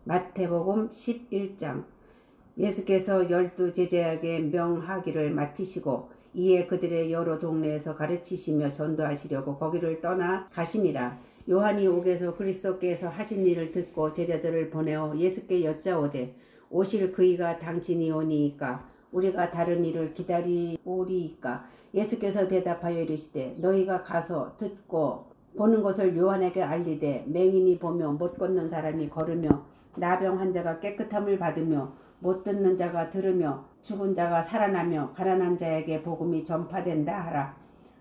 마태복음 11장. 예수께서 12제자에게 명하기를 마치시고 이에 그들의 여러 동네에서 가르치시며 전도하시려고 거기를 떠나 가시니라. 요한이 옥에서 그리스도께서 하신 일을 듣고 제자들을 보내어 예수께 여짜오되 오실 그이가 당신이 오니이까 우리가 다른 일을 기다리오리이까. 예수께서 대답하여 이르시되 너희가 가서 듣고 보는 것을 요한에게 알리되 맹인이 보며 못 걷는 사람이 걸으며 나병 환자가 깨끗함을 받으며 못 듣는 자가 들으며 죽은 자가 살아나며 가난한 자에게 복음이 전파된다 하라.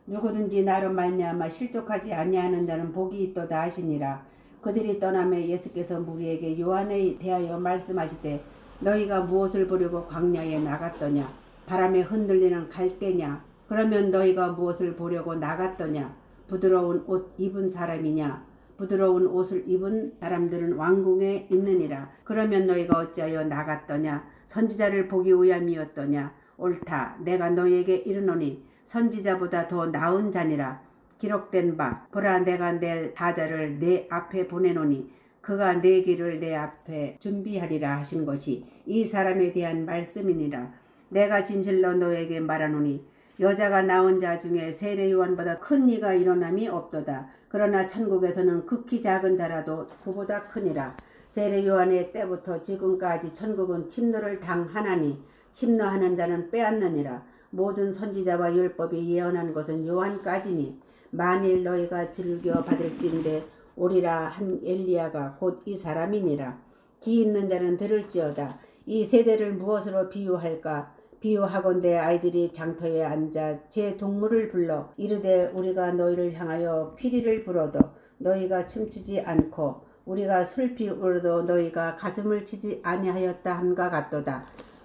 누구든지 나로 말미암아 실족하지 아니하는 자는 복이 있도다 하시니라. 그들이 떠나며 예수께서 무리에게 요한에 대하여 말씀하시되 너희가 무엇을 보려고 광야에 나갔더냐? 바람에 흔들리는 갈대냐? 그러면 너희가 무엇을 보려고 나갔더냐? 부드러운 옷 입은 사람이냐? 부드러운 옷을 입은 사람들은 왕궁에 있느니라. 그러면 너희가 어찌하여 나갔더냐? 선지자를 보기 위함이었더냐? 옳다. 내가 너희에게 이르노니 선지자보다 더 나은 자니라. 기록된 바 보라 내가 내 사자를 내 앞에 보내노니 그가 내 길을 내 앞에 준비하리라 하신 것이 이 사람에 대한 말씀이니라. 내가 진실로 너에게 말하노니 여자가 낳은 자 중에 세례 요한보다 큰 이가 일어남이 없도다. 그러나 천국에서는 극히 작은 자라도 그보다 크니라. 세례 요한의 때부터 지금까지 천국은 침노를 당하나니 침노하는 자는 빼앗느니라. 모든 선지자와 율법이 예언한 것은 요한까지니 만일 너희가 즐겨 받을진대 오리라 한 엘리야가 곧 이 사람이니라. 귀 있는 자는 들을지어다. 이 세대를 무엇으로 비유할까? 비유하건대 아이들이 장터에 앉아 제 동물을 불러 이르되 우리가 너희를 향하여 피리를 불어도 너희가 춤추지 않고 우리가 슬피 울어도 너희가 가슴을 치지 아니하였다 함과 같도다.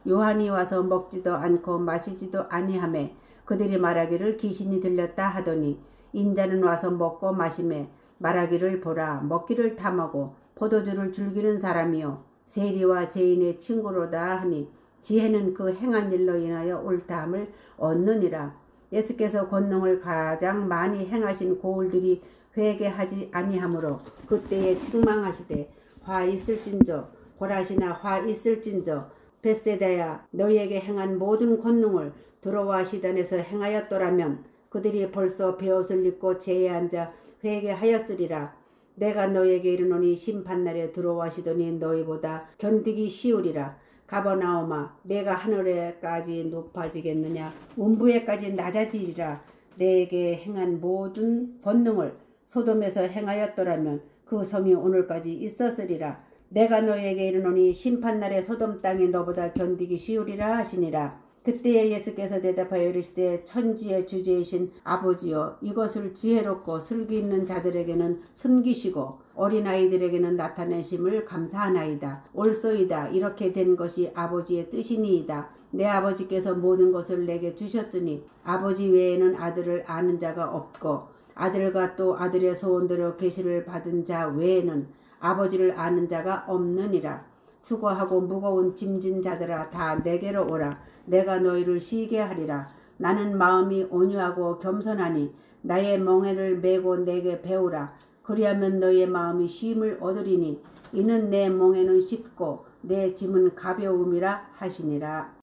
요한이 와서 먹지도 않고 마시지도 아니하매 그들이 말하기를 귀신이 들렸다 하더니 인자는 와서 먹고 마시매 말하기를 보라 먹기를 탐하고 포도주를 즐기는 사람이요 세리와 죄인의 친구로다 하니 지혜는 그 행한 일로 인하여 옳다함을 얻느니라. 예수께서 권능을 가장 많이 행하신 고을들이 회개하지 아니하므로 그때에 책망하시되 화 있을진저 고라시나 화 있을진저 벳세다야 너희에게 행한 모든 권능을 두로와 시돈에서 행하였더라면 그들이 벌써 베옷을 입고 제에 앉아 회개하였으리라. 내가 너희에게 이르노니 심판날에 두로와 시돈이 너희보다 견디기 쉬우리라. 가버나오마 내가 하늘에까지 높아지겠느냐? 문부에까지 낮아지리라. 내게 행한 모든 권능을 소돔에서 행하였더라면 그 성이 오늘까지 있었으리라. 내가 너희에게 이르노니 심판날에 소돔 땅이 너보다 견디기 쉬우리라 하시니라. 그때에 예수께서 대답하여 이르시되 천지의 주제이신 아버지여 이것을 지혜롭고 슬기 있는 자들에게는 숨기시고 어린아이들에게는 나타내심을 감사하나이다. 옳소이다. 이렇게 된 것이 아버지의 뜻이니이다. 내 아버지께서 모든 것을 내게 주셨으니 아버지 외에는 아들을 아는 자가 없고 아들과 또 아들의 소원대로 계시를 받은 자 외에는 아버지를 아는 자가 없느니라. 수고하고 무거운 짐진 자들아 다 내게로 오라. 내가 너희를 쉬게 하리라. 나는 마음이 온유하고 겸손하니 나의 멍에를 메고 내게 배우라. 그리하면 너희의 마음이 쉼을 얻으리니 이는 내 멍에는 쉽고 내 짐은 가벼움이라 하시니라.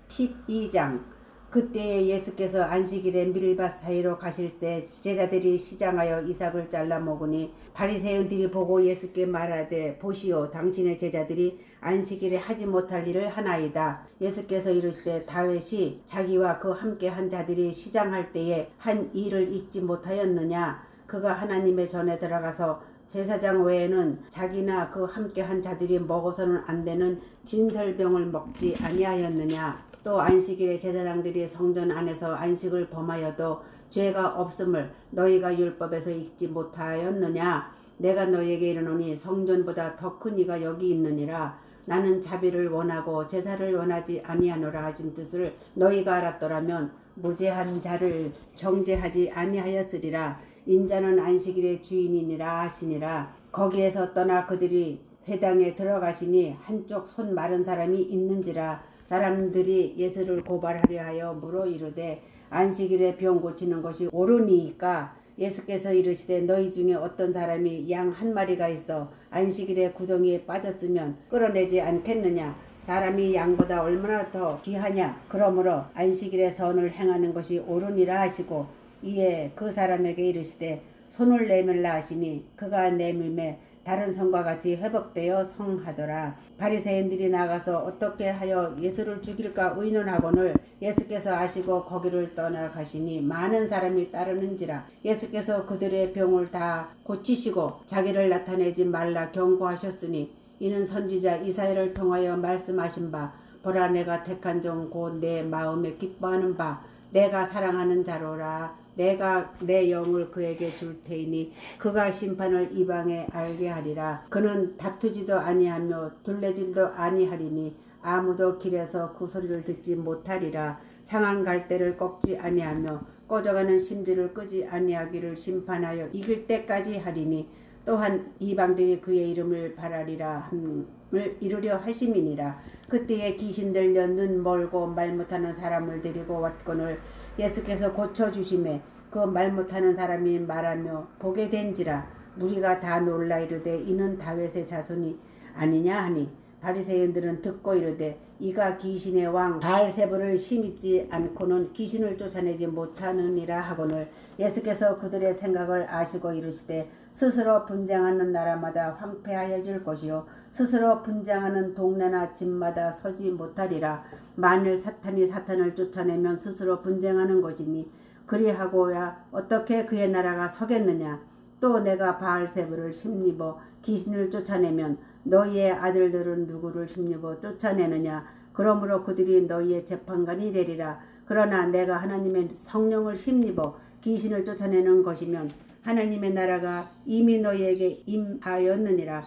12장. 그때에 예수께서 안식일에 밀밭 사이로 가실새 제자들이 시장하여 이삭을 잘라 먹으니 바리새인들이 보고 예수께 말하되 보시오 당신의 제자들이 안식일에 하지 못할 일을 하나이다. 예수께서 이르시되 다윗이 자기와 그 함께 한 자들이 시장할 때에 한 일을 잊지 못하였느냐? 그가 하나님의 전에 들어가서 제사장 외에는 자기나 그 함께 한 자들이 먹어서는 안 되는 진설병을 먹지 아니하였느냐? 또 안식일에 제사장들이 성전 안에서 안식을 범하여도 죄가 없음을 너희가 율법에서 읽지 못하였느냐? 내가 너희에게 이르노니 성전보다 더 큰 이가 여기 있느니라. 나는 자비를 원하고 제사를 원하지 아니하노라 하신 뜻을 너희가 알았더라면 무죄한 자를 정죄하지 아니하였으리라. 인자는 안식일의 주인이니라 하시니라. 거기에서 떠나 그들이 회당에 들어가시니 한쪽 손 마른 사람이 있는지라. 사람들이 예수를 고발하려 하여 물어 이르되 안식일에 병 고치는 것이 옳으니이까 예수께서 이르시되 너희 중에 어떤 사람이 양 한 마리가 있어 안식일에 구덩이에 빠졌으면 끌어내지 않겠느냐. 사람이 양보다 얼마나 더 귀하냐. 그러므로 안식일에 선을 행하는 것이 옳으니라 하시고 이에 그 사람에게 이르시되 손을 내밀라 하시니 그가 내밀매 다른 성과 같이 회복되어 성하더라. 바리새인들이 나가서 어떻게 하여 예수를 죽일까 의논하거늘 예수께서 아시고 거기를 떠나가시니 많은 사람이 따르는지라. 예수께서 그들의 병을 다 고치시고 자기를 나타내지 말라 경고하셨으니 이는 선지자 이사야를 통하여 말씀하신 바 보라 내가 택한 종 곧 내 마음에 기뻐하는 바 내가 사랑하는 자로라. 내가 내 영을 그에게 줄 테이니 그가 심판을 이방에 알게 하리라. 그는 다투지도 아니하며 둘레질도 아니하리니 아무도 길에서 그 소리를 듣지 못하리라. 상한 갈대를 꺾지 아니하며 꺼져가는 심지를 끄지 아니하기를 심판하여 이길 때까지 하리니 또한 이방들이 그의 이름을 바라리라 함을 이루려 하심이니라. 그때에 귀신 들려 눈 멀고 말 못하는 사람을 데리고 왔거늘 예수께서 고쳐주심에 그 말 못하는 사람이 말하며 보게 된지라. 무리가 다 놀라 이르되 이는 다윗의 자손이 아니냐 하니 바리새인들은 듣고 이르되 이가 귀신의 왕 바알세불을 힘입지 않고는 귀신을 쫓아내지 못하느니라 하거늘 예수께서 그들의 생각을 아시고 이르시되 스스로 분쟁하는 나라마다 황폐하여질 것이요 스스로 분쟁하는 동네나 집마다 서지 못하리라. 만일 사탄이 사탄을 쫓아내면 스스로 분쟁하는 것이니 그리하고야 어떻게 그의 나라가 서겠느냐. 또 내가 바알세불을 힘입어 귀신을 쫓아내면 너희의 아들들은 누구를 힘입어 쫓아내느냐. 그러므로 그들이 너희의 재판관이 되리라. 그러나 내가 하나님의 성령을 힘입어 귀신을 쫓아내는 것이면 하나님의 나라가 이미 너희에게 임하였느니라.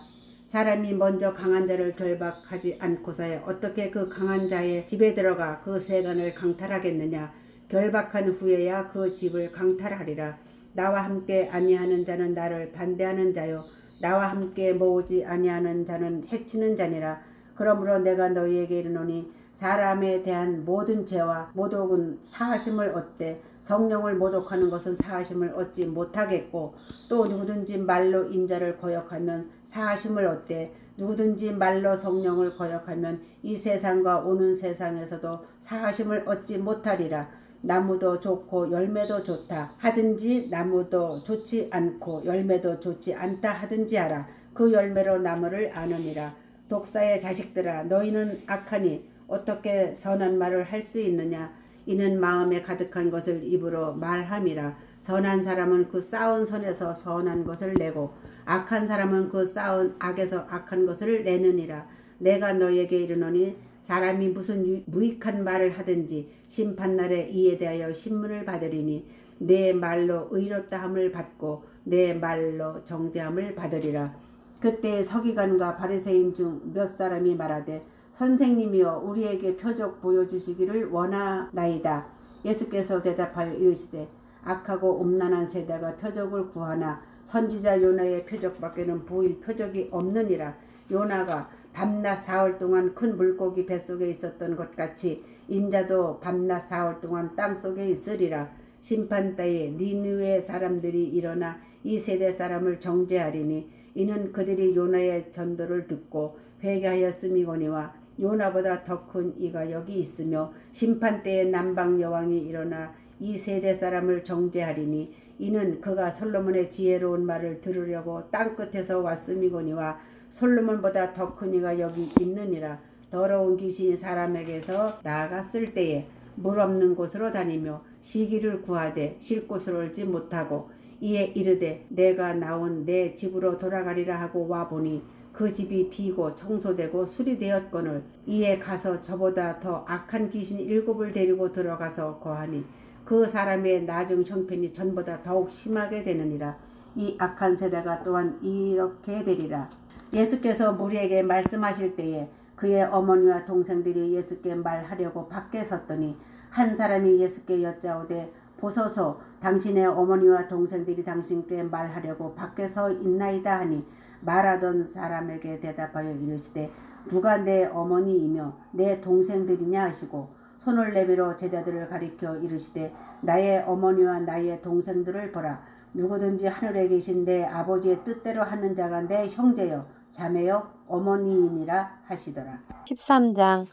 사람이 먼저 강한 자를 결박하지 않고서야 어떻게 그 강한 자의 집에 들어가 그 세간을 강탈하겠느냐. 결박한 후에야 그 집을 강탈하리라. 나와 함께 아니하는 자는 나를 반대하는 자요 나와 함께 모으지 아니하는 자는 해치는 자니라. 그러므로 내가 너희에게 이르노니 사람에 대한 모든 죄와 모독은 사하심을 얻되 성령을 모독하는 것은 사하심을 얻지 못하겠고 또 누구든지 말로 인자를 거역하면 사하심을 얻되 누구든지 말로 성령을 거역하면 이 세상과 오는 세상에서도 사하심을 얻지 못하리라. 나무도 좋고 열매도 좋다 하든지 나무도 좋지 않고 열매도 좋지 않다 하든지 하라. 그 열매로 나무를 아느니라. 독사의 자식들아 너희는 악하니 어떻게 선한 말을 할 수 있느냐. 이는 마음에 가득한 것을 입으로 말함이라. 선한 사람은 그 쌓은 선에서 선한 것을 내고 악한 사람은 그 쌓은 악에서 악한 것을 내느니라. 내가 너희에게 이르노니 사람이 무슨 무익한 말을 하든지 심판날에 이에 대하여 신문을 받으리니 내 말로 의롭다함을 받고 내 말로 정죄함을 받으리라. 그때 서기관과 바리새인 중 몇 사람이 말하되 선생님이여 우리에게 표적 보여주시기를 원하나이다. 예수께서 대답하여 이르시되 악하고 음란한 세대가 표적을 구하나 선지자 요나의 표적밖에는 보일 표적이 없느니라. 요나가 밤낮 사흘 동안 큰 물고기 뱃속에 있었던 것 같이 인자도 밤낮 사흘 동안 땅속에 있으리라. 심판때에 니느웨 사람들이 일어나 이 세대 사람을 정죄하리니 이는 그들이 요나의 전도를 듣고 회개하였음이거니와 요나보다 더 큰 이가 여기 있으며 심판때에 남방 여왕이 일어나 이 세대 사람을 정죄하리니 이는 그가 솔로몬의 지혜로운 말을 들으려고 땅끝에서 왔음이거니와 솔로몬보다 더 큰 이가 여기 있느니라. 더러운 귀신이 사람에게서 나아갔을 때에 물 없는 곳으로 다니며 시기를 구하되 쉴 곳을 얻지 못하고 이에 이르되 내가 나온 내 집으로 돌아가리라 하고 와보니 그 집이 비고 청소되고 수리되었거늘 이에 가서 저보다 더 악한 귀신 7을 데리고 들어가서 거하니 그 사람의 나중 형편이 전보다 더욱 심하게 되느니라. 이 악한 세대가 또한 이렇게 되리라. 예수께서 무리에게 말씀하실 때에 그의 어머니와 동생들이 예수께 말하려고 밖에 섰더니 한 사람이 예수께 여짜오되 보소서 당신의 어머니와 동생들이 당신께 말하려고 밖에 서 있나이다 하니 말하던 사람에게 대답하여 이르시되 누가 내 어머니이며 내 동생들이냐 하시고 손을 내밀어 제자들을 가리켜 이르시되 나의 어머니와 나의 동생들을 보라. 누구든지 하늘에 계신 내 아버지의 뜻대로 하는 자가 내 형제요 자매요 어머니이니라 하시더라. 13장.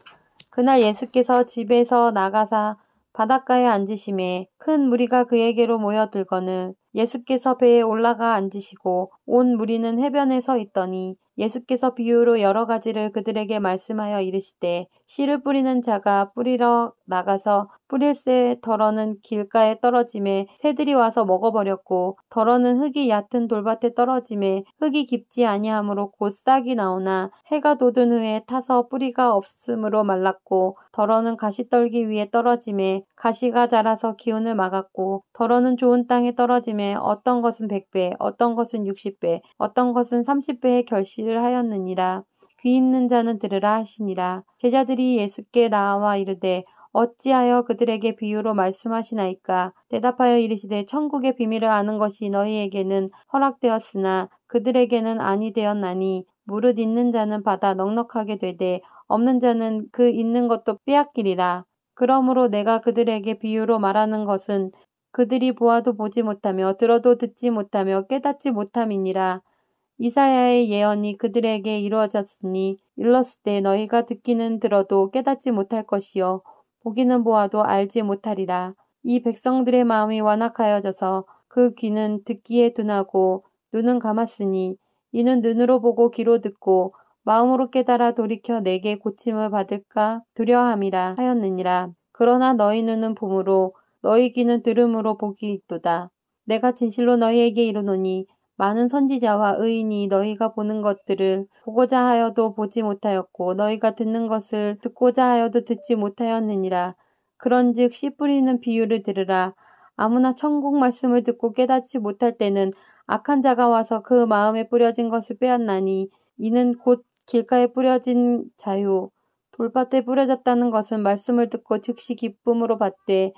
그날 예수께서 집에서 나가사 바닷가에 앉으심에 큰 무리가 그에게로 모여들거늘 예수께서 배에 올라가 앉으시고 온 무리는 해변에 서 있더니 예수께서 비유로 여러 가지를 그들에게 말씀하여 이르시되 씨를 뿌리는 자가 뿌리러 나가서 뿌릴새 덜어는 길가에 떨어짐에 새들이 와서 먹어버렸고 덜어는 흙이 얕은 돌밭에 떨어짐에 흙이 깊지 아니하므로 곧 싹이 나오나 해가 돋은 후에 타서 뿌리가 없으므로 말랐고 덜어는 가시떨기 위에 떨어짐에 가시가 자라서 기운을 막았고 덜어는 좋은 땅에 떨어짐에 어떤 것은 100배 어떤 것은 60배 어떤 것은 30배의 결실을 하였느니라. 귀 있는 자는 들으라 하시니라. 제자들이 예수께 나와 이르되 어찌하여 그들에게 비유로 말씀하시나이까? 대답하여 이르시되 천국의 비밀을 아는 것이 너희에게는 허락되었으나 그들에게는 아니 되었나니 무릇 있는 자는 받아 넉넉하게 되되 없는 자는 그 있는 것도 빼앗기리라. 그러므로 내가 그들에게 비유로 말하는 것은 그들이 보아도 보지 못하며 들어도 듣지 못하며 깨닫지 못함이니라. 이사야의 예언이 그들에게 이루어졌으니 일렀을 너희가 듣기는 들어도 깨닫지 못할 것이요 보기는 보아도 알지 못하리라. 이 백성들의 마음이 완악하여져서 그 귀는 듣기에 둔하고 눈은 감았으니 이는 눈으로 보고 귀로 듣고 마음으로 깨달아 돌이켜 내게 고침을 받을까 두려함이라 하였느니라. 그러나 너희 눈은 봄으로 너희 귀는 들음으로 복이 있도다. 내가 진실로 너희에게 이르노니 많은 선지자와 의인이 너희가 보는 것들을 보고자 하여도 보지 못하였고 너희가 듣는 것을 듣고자 하여도 듣지 못하였느니라. 그런즉 씨 뿌리는 비유를 들으라. 아무나 천국 말씀을 듣고 깨닫지 못할 때는 악한 자가 와서 그 마음에 뿌려진 것을 빼앗나니 이는 곧 길가에 뿌려진 자요. 돌밭에 뿌려졌다는 것은 말씀을 듣고 즉시 기쁨으로 받되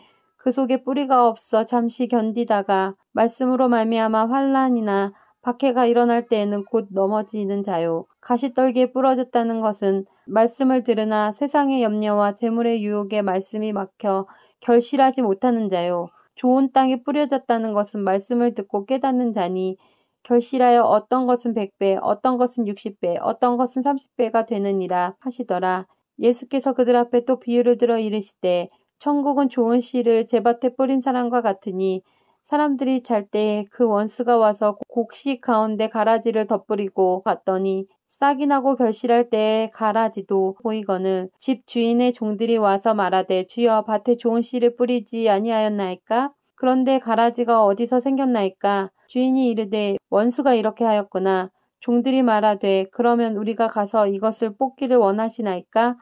그 속에 뿌리가 없어 잠시 견디다가 말씀으로 말미암아 환난이나 박해가 일어날 때에는 곧 넘어지는 자요. 가시떨기에 부러졌다는 것은 말씀을 들으나 세상의 염려와 재물의 유혹에 말씀이 막혀 결실하지 못하는 자요. 좋은 땅에 뿌려졌다는 것은 말씀을 듣고 깨닫는 자니 결실하여 어떤 것은 100배, 어떤 것은 60배, 어떤 것은 30배가 되느니라 하시더라. 예수께서 그들 앞에 또 비유를 들어 이르시되 천국은 좋은 씨를 제밭에 뿌린 사람과 같으니 사람들이 잘 때에 그 원수가 와서 곡식 가운데 가라지를 덧뿌리고 갔더니 싹이 나고 결실할 때에 가라지도 보이거늘 집 주인의 종들이 와서 말하되 주여 밭에 좋은 씨를 뿌리지 아니하였나이까? 그런데 가라지가 어디서 생겼나이까? 주인이 이르되 원수가 이렇게 하였구나. 종들이 말하되 그러면 우리가 가서 이것을 뽑기를 원하시나이까?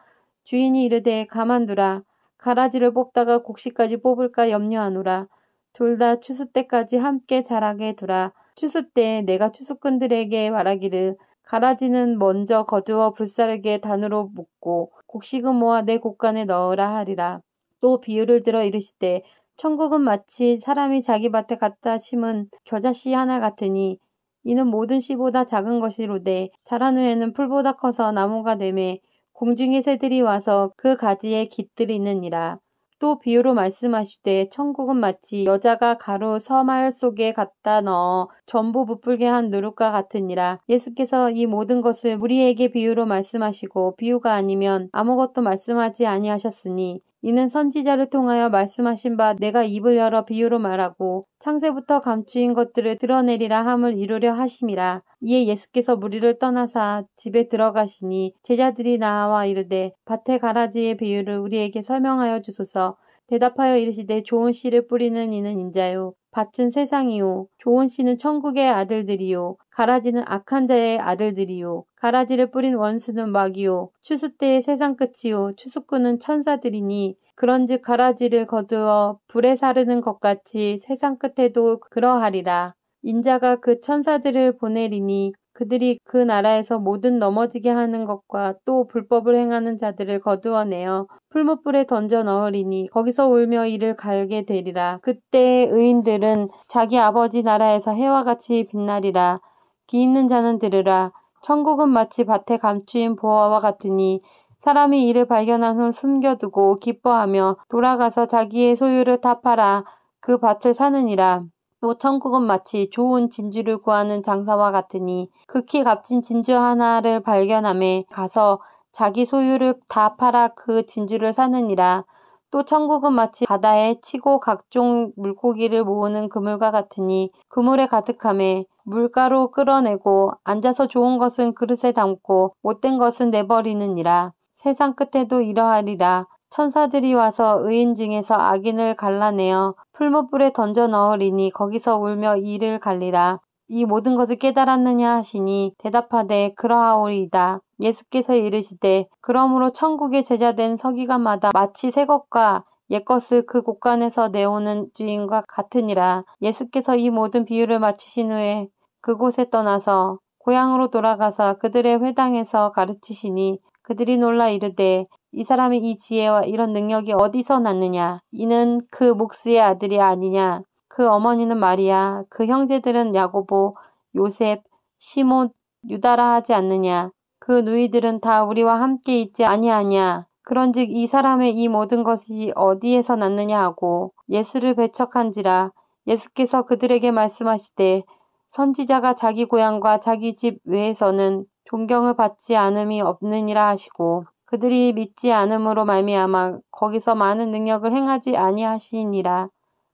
주인이 이르되 가만두라. 가라지를 뽑다가 곡식까지 뽑을까 염려하노라. 둘 다 추수 때까지 함께 자라게 두라. 추수 때에 내가 추수꾼들에게 말하기를 가라지는 먼저 거두어 불사르게 단으로 묶고 곡식은 모아 내 곡간에 넣으라 하리라. 또 비유를 들어 이르시되 천국은 마치 사람이 자기 밭에 갖다 심은 겨자씨 하나 같으니 이는 모든 씨보다 작은 것이로되 자란 후에는 풀보다 커서 나무가 되매 공중의 새들이 와서 그 가지에 깃들이느니라. 또 비유로 말씀하시되 천국은 마치 여자가 가루 서말 속에 갖다 넣어 전부 부풀게 한 누룩과 같으니라. 예수께서 이 모든 것을 우리에게 비유로 말씀하시고 비유가 아니면 아무것도 말씀하지 아니하셨으니 이는 선지자를 통하여 말씀하신 바 내가 입을 열어 비유로 말하고 창세부터 감추인 것들을 드러내리라 함을 이루려 하심이라. 이에 예수께서 무리를 떠나사 집에 들어가시니 제자들이 나와 이르되 밭의 가라지의 비유를 우리에게 설명하여 주소서. 대답하여 이르시되 좋은 씨를 뿌리는 이는 인자요 밭은 세상이요 좋은 씨는 천국의 아들들이요 가라지는 악한 자의 아들들이요 가라지를 뿌린 원수는 마귀요 추수 때의 세상 끝이요 추수꾼은 천사들이니 그런즉 가라지를 거두어 불에 사르는 것 같이 세상 끝에도 그러하리라. 인자가 그 천사들을 보내리니 그들이 그 나라에서 모든 넘어지게 하는 것과 또 불법을 행하는 자들을 거두어내어 풀무불에 던져 넣으리니 거기서 울며 이를 갈게 되리라. 그때 의인들은 자기 아버지 나라에서 해와 같이 빛나리라. 귀 있는 자는 들으라. 천국은 마치 밭에 감추인 보화와 같으니 사람이 이를 발견한 후 숨겨두고 기뻐하며 돌아가서 자기의 소유를 다 팔아 그 밭을 사느니라. 또 천국은 마치 좋은 진주를 구하는 장사와 같으니 극히 값진 진주 하나를 발견함에 가서 자기 소유를 다 팔아 그 진주를 사느니라. 또 천국은 마치 바다에 치고 각종 물고기를 모으는 그물과 같으니 그물에 가득함에 물가로 끌어내고 앉아서 좋은 것은 그릇에 담고 못된 것은 내버리느니라. 세상 끝에도 이러하리라. 천사들이 와서 의인 중에서 악인을 갈라내어 풀무불에 던져 넣으리니 거기서 울며 이를 갈리라. 이 모든 것을 깨달았느냐 하시니 대답하되 그러하오리이다. 예수께서 이르시되 그러므로 천국의 제자된 서기관마다 마치 새 것과 옛것을 그 곳간에서 내오는 주인과 같으니라. 예수께서 이 모든 비유를 마치신 후에 그곳에 떠나서 고향으로 돌아가서 그들의 회당에서 가르치시니 그들이 놀라 이르되 이 사람이 이 지혜와 이런 능력이 어디서 났느냐? 이는 그 목수의 아들이 아니냐? 그 어머니는 마리아, 그 형제들은 야고보, 요셉, 시몬, 유다라 하지 않느냐? 그 누이들은 다 우리와 함께 있지 아니하냐? 그런즉 이 사람의 이 모든 것이 어디에서 났느냐 하고 예수를 배척한지라. 예수께서 그들에게 말씀하시되 선지자가 자기 고향과 자기 집 외에서는 존경을 받지 않음이 없느니라 하시고 그들이 믿지 않음으로 말미암아 거기서 많은 능력을 행하지 아니하시니라.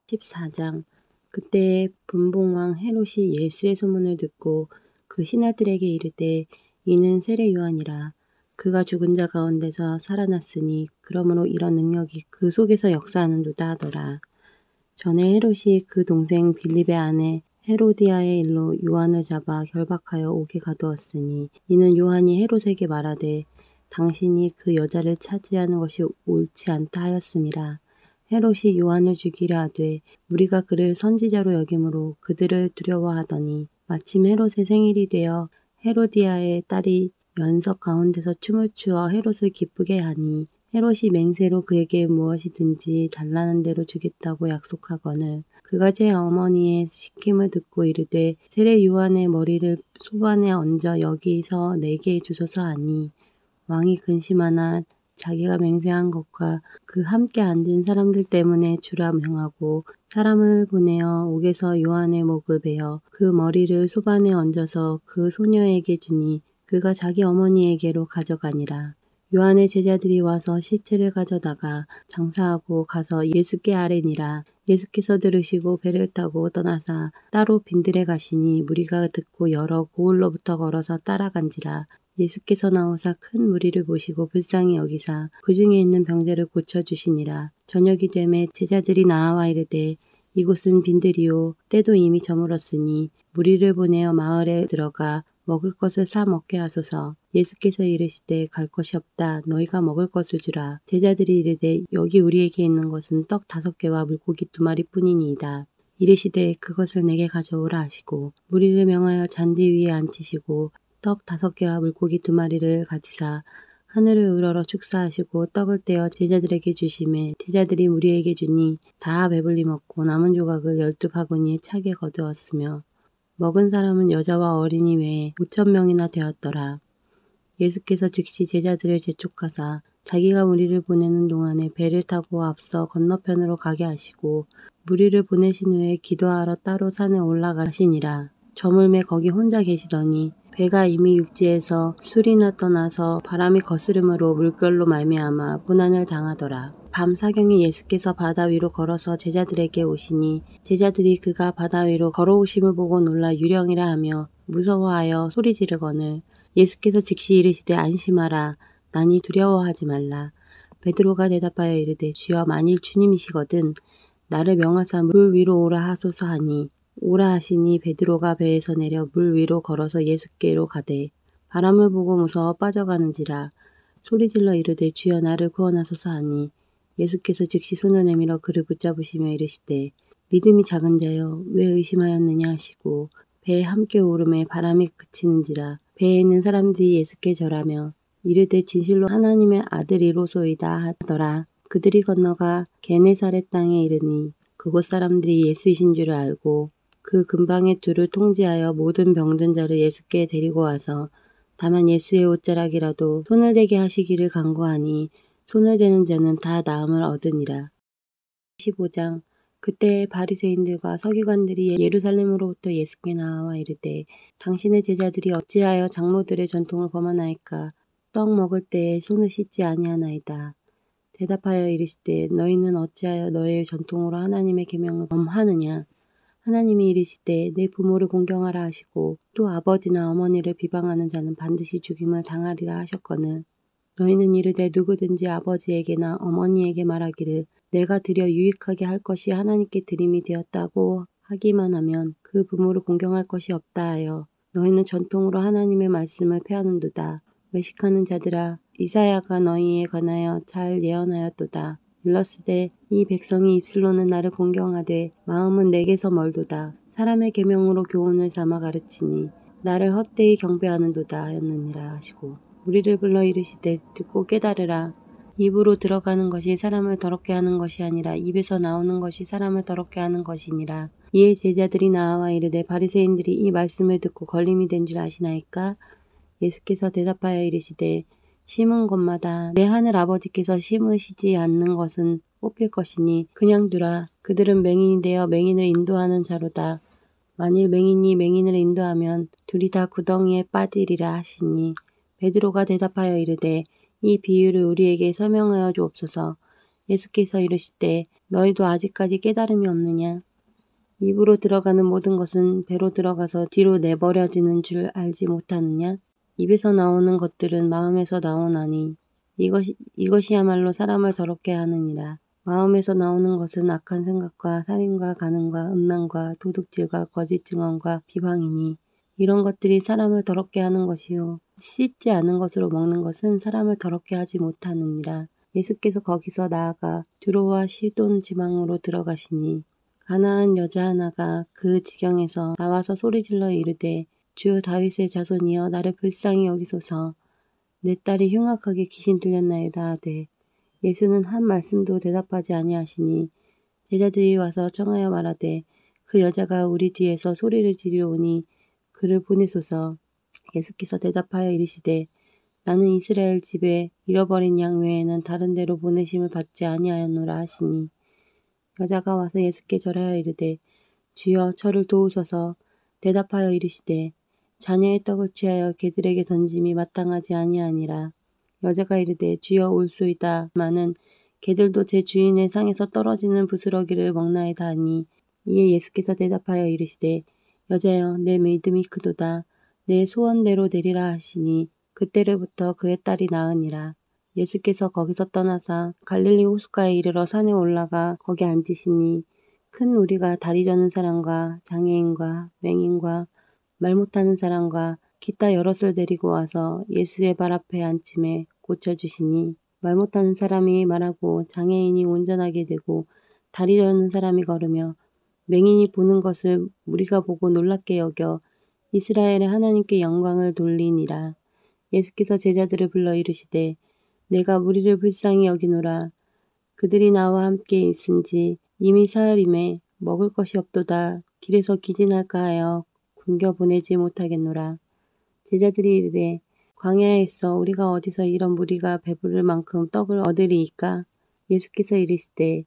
14장. 그때에 분봉왕 헤롯이 예수의 소문을 듣고 그 신하들에게 이르되 이는 세례 요한이라. 그가 죽은 자 가운데서 살아났으니 그러므로 이런 능력이 그 속에서 역사하는도다 하더라. 전에 헤롯이 그 동생 빌립의 아내 헤로디아의 일로 요한을 잡아 결박하여 옥에 가두었으니 이는 요한이 헤롯에게 말하되 당신이 그 여자를 차지하는 것이 옳지 않다 하였음이라. 헤롯이 요한을 죽이려 하되 무리가 그를 선지자로 여김으로 그들을 두려워하더니 마침 헤롯의 생일이 되어 헤로디아의 딸이 연석 가운데서 춤을 추어 헤롯을 기쁘게 하니 헤롯이 맹세로 그에게 무엇이든지 달라는 대로 주겠다고 약속하거늘 그가 제 어머니의 시킴을 듣고 이르되 세례 요한의 머리를 소반에 얹어 여기서 내게 주소서 하니 왕이 근심하나 자기가 맹세한 것과 그 함께 앉은 사람들 때문에 주라 명하고 사람을 보내어 옥에서 요한의 목을 베어 그 머리를 소반에 얹어서 그 소녀에게 주니 그가 자기 어머니에게로 가져가니라. 요한의 제자들이 와서 시체를 가져다가 장사하고 가서 예수께 아뢰니라. 예수께서 들으시고 배를 타고 떠나사 따로 빈들에 가시니 무리가 듣고 여러 고을로부터 걸어서 따라간지라. 예수께서 나오사 큰 무리를 보시고 불쌍히 여기사 그 중에 있는 병자를 고쳐주시니라. 저녁이 되매 제자들이 나와 이르되 이곳은 빈들이요 때도 이미 저물었으니 무리를 보내어 마을에 들어가 먹을 것을 사 먹게 하소서. 예수께서 이르시되 갈 것이 없다. 너희가 먹을 것을 주라. 제자들이 이르되 여기 우리에게 있는 것은 떡 5개와 물고기 2마리뿐이니이다. 이르시되 그것을 내게 가져오라 하시고 무리를 명하여 잔디 위에 앉히시고 떡 5개와 물고기 2마리를 가지사 하늘을 우러러 축사하시고 떡을 떼어 제자들에게 주시매 제자들이 무리에게 주니 다 배불리 먹고 남은 조각을 12바구니에 차게 거두었으며 먹은 사람은 여자와 어린이 외에 5,000명이나 되었더라. 예수께서 즉시 제자들을 재촉하사 자기가 무리를 보내는 동안에 배를 타고 앞서 건너편으로 가게 하시고 무리를 보내신 후에 기도하러 따로 산에 올라가시니라. 저물매 거기 혼자 계시더니 배가 이미 육지에서 술이나 떠나서 바람이 거스름으로 물결로 말미암아 고난을 당하더라. 밤 사경에 예수께서 바다 위로 걸어서 제자들에게 오시니 제자들이 그가 바다 위로 걸어오심을 보고 놀라 유령이라 하며 무서워하여 소리 지르거늘 예수께서 즉시 이르시되 안심하라. 나니 두려워하지 말라. 베드로가 대답하여 이르되 주여 만일 주님이시거든 나를 명하사 물 위로 오라 하소서 하니 오라 하시니 베드로가 배에서 내려 물 위로 걸어서 예수께로 가되 바람을 보고 무서워 빠져가는지라 소리질러 이르되 주여 나를 구원하소서 하니 예수께서 즉시 손을 내밀어 그를 붙잡으시며 이르시되 믿음이 작은 자여 왜 의심하였느냐 하시고 배에 함께 오름에 바람이 그치는지라 배에 있는 사람들이 예수께 절하며 이르되 진실로 하나님의 아들이로소이다 하더라. 그들이 건너가 게네사렛 땅에 이르니 그곳 사람들이 예수이신 줄을 알고 그 근방의 둘을 통지하여 모든 병든 자를 예수께 데리고 와서 다만 예수의 옷자락이라도 손을 대게 하시기를 간구하니 손을 대는 자는 다 나음을 얻으니라. 15장. 그때 바리새인들과 서기관들이 예루살렘으로부터 예수께 나와 이르되 당신의 제자들이 어찌하여 장로들의 전통을 범하나이까? 떡 먹을 때에 손을 씻지 아니하나이다. 대답하여 이르시되 너희는 어찌하여 너희의 전통으로 하나님의 계명을 범하느냐? 하나님이 이르시되 내 부모를 공경하라 하시고 또 아버지나 어머니를 비방하는 자는 반드시 죽임을 당하리라 하셨거늘 너희는 이르되 누구든지 아버지에게나 어머니에게 말하기를 내가 드려 유익하게 할 것이 하나님께 드림이 되었다고 하기만 하면 그 부모를 공경할 것이 없다 하여 너희는 전통으로 하나님의 말씀을 폐하는도다. 외식하는 자들아 이사야가 너희에 관하여 잘 예언하였도다. 일러스되 이 백성이 입술로는 나를 공경하되 마음은 내게서 멀도다. 사람의 계명으로 교훈을 삼아 가르치니 나를 헛되이 경배하는도다 하였느니라 하시고 우리를 불러 이르시되 듣고 깨달으라. 입으로 들어가는 것이 사람을 더럽게 하는 것이 아니라 입에서 나오는 것이 사람을 더럽게 하는 것이니라. 이에 제자들이 나와 이르되 바리새인들이 이 말씀을 듣고 걸림이 된 줄 아시나이까? 예수께서 대답하여 이르시되 심은 곳마다 내 하늘 아버지께서 심으시지 않는 것은 뽑힐 것이니 그냥 두라. 그들은 맹인이 되어 맹인을 인도하는 자로다. 만일 맹인이 맹인을 인도하면 둘이 다 구덩이에 빠지리라 하시니 베드로가 대답하여 이르되 이 비유를 우리에게 설명하여 주옵소서. 예수께서 이르시되 너희도 아직까지 깨달음이 없느냐? 입으로 들어가는 모든 것은 배로 들어가서 뒤로 내버려지는 줄 알지 못하느냐? 입에서 나오는 것들은 마음에서 나오나니 이것이야말로 사람을 더럽게 하느니라. 마음에서 나오는 것은 악한 생각과 살인과 간음과 음란과 도둑질과 거짓 증언과 비방이니 이런 것들이 사람을 더럽게 하는 것이요 씻지 않은 것으로 먹는 것은 사람을 더럽게 하지 못하느니라. 예수께서 거기서 나아가 두로와 시돈 지방으로 들어가시니 가나안 여자 하나가 그 지경에서 나와서 소리질러 이르되 주 다윗의 자손이여 나를 불쌍히 여기소서. 내 딸이 흉악하게 귀신 들렸나이다 하되 예수는 한 말씀도 대답하지 아니하시니 제자들이 와서 청하여 말하되 그 여자가 우리 뒤에서 소리를 지르러 오니 그를 보내소서. 예수께서 대답하여 이르시되 나는 이스라엘 집에 잃어버린 양 외에는 다른 데로 보내심을 받지 아니하였노라 하시니 여자가 와서 예수께 절하여 이르되 주여 저를 도우소서. 대답하여 이르시되 자녀의 떡을 취하여 개들에게 던짐이 마땅하지 아니하니라. 여자가 이르되 주여 올소이다. 마는 개들도 제 주인의 상에서 떨어지는 부스러기를 먹나이다 하니 이에 예수께서 대답하여 이르시되 여자여 내 믿음이 크도다. 내 소원대로 되리라 하시니 그때로부터 그의 딸이 나으니라. 예수께서 거기서 떠나사 갈릴리 호숫가에 이르러 산에 올라가 거기 앉으시니 큰 무리가 다리 저는 사람과 장애인과 맹인과 말 못하는 사람과 기타 여럿을 데리고 와서 예수의 발 앞에 앉힘에 고쳐주시니 말 못하는 사람이 말하고 장애인이 온전하게 되고 다리 저는 사람이 걸으며 맹인이 보는 것을 무리가 보고 놀랍게 여겨 이스라엘의 하나님께 영광을 돌리니라. 예수께서 제자들을 불러 이르시되 내가 무리를 불쌍히 여기노라. 그들이 나와 함께 있은지 이미 사흘임에 먹을 것이 없도다. 길에서 기진할까 하여 굶겨 보내지 못하겠노라. 제자들이 이르되 광야에서 우리가 어디서 이런 무리가 배부를 만큼 떡을 얻으리이까? 예수께서 이르시되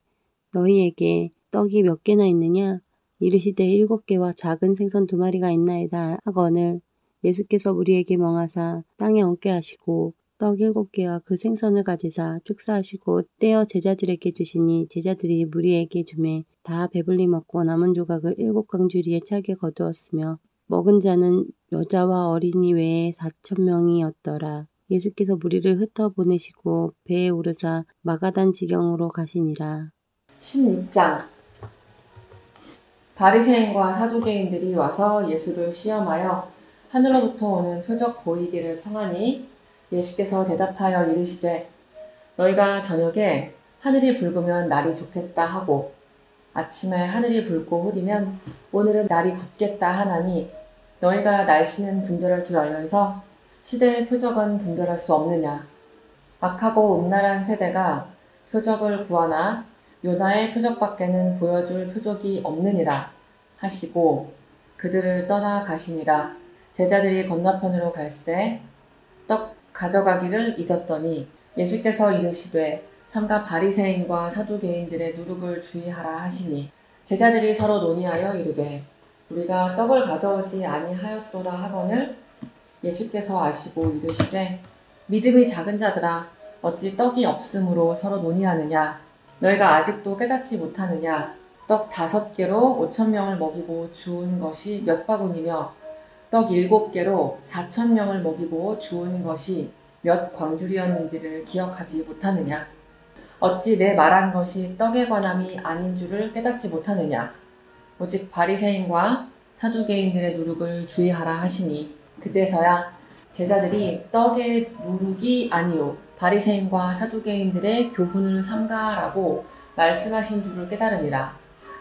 너희에게 떡이 몇 개나 있느냐? 이르시되 7개와 작은 생선 2마리가 있나이다 하거늘 예수께서 무리에게 명하사 땅에 얹게 하시고 떡 7개와 그 생선을 가지사 축사하시고 떼어 제자들에게 주시니 제자들이 무리에게 주매 다 배불리 먹고 남은 조각을 7광주리에 차게 거두었으며 먹은 자는 여자와 어린이 외에 4,000명이었더라. 예수께서 무리를 흩어보내시고 배에 오르사 마가단 지경으로 가시니라. 16장 바리새인과 사두개인들이 와서 예수를 시험하여 하늘로부터 오는 표적 보이기를 청하니 예수께서 대답하여 이르시되 너희가 저녁에 하늘이 붉으면 날이 좋겠다 하고 아침에 하늘이 붉고 흐리면 오늘은 날이 굳겠다 하나니 너희가 날씨는 분별할 줄 알면서 시대의 표적은 분별할 수 없느냐. 악하고 음란한 세대가 표적을 구하나 요나의 표적밖에는 보여줄 표적이 없느니라 하시고 그들을 떠나 가시니라. 제자들이 건너편으로 갈새 떡 가져가기를 잊었더니 예수께서 이르시되 삼가 바리새인과 사두개인들의 누룩을 주의하라 하시니 제자들이 서로 논의하여 이르되 우리가 떡을 가져오지 아니하였도다 하거늘 예수께서 아시고 이르시되 믿음이 작은 자들아 어찌 떡이 없으므로 서로 논의하느냐 너희가 아직도 깨닫지 못하느냐 떡 5개로 5,000명을 먹이고 주운 것이 몇 바구니며 떡 7개로 4,000명을 먹이고 주운 것이 몇 광주리였는지를 기억하지 못하느냐 어찌 내 말한 것이 떡에 관함이 아닌 줄을 깨닫지 못하느냐 오직 바리새인과 사두개인들의 누룩을 주의하라 하시니 그제서야 제자들이 떡의 누룩이 아니요 바리새인과 사두개인들의 교훈을 삼가라고 말씀하신 줄을 깨달으니라.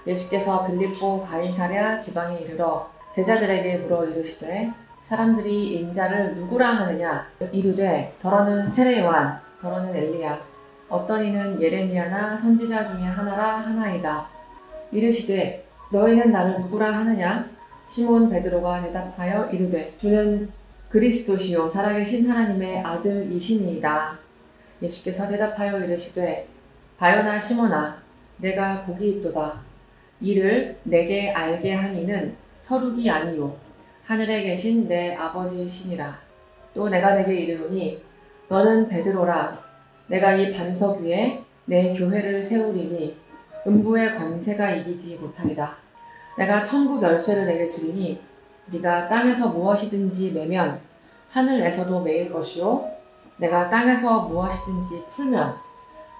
예수께서 빌립보 가이사랴 지방에 이르러 제자들에게 물어 이르시되 사람들이 인자를 누구라 하느냐 이르되 더러는 세례 요한 더러는 엘리야 어떤 이는 예레미야나 선지자 중에 하나라 하나이다. 이르시되 너희는 나를 누구라 하느냐 시몬 베드로가 대답하여 이르되 주는 그리스도시요 살아계신 하나님의 아들이시니이다. 예수께서 대답하여 이르시되 바요나 시몬아 내가 복이 있도다. 이를 내게 알게 한 이는 혈육이 아니요 하늘에 계신 내 아버지이시니라. 또 내가 내게 이르노니 너는 베드로라. 내가 이 반석 위에 내 교회를 세우리니 음부의 권세가 이기지 못하리라. 내가 천국 열쇠를 내게 주리니 네가 땅에서 무엇이든지 매면 하늘에서도 매일 것이요 내가 땅에서 무엇이든지 풀면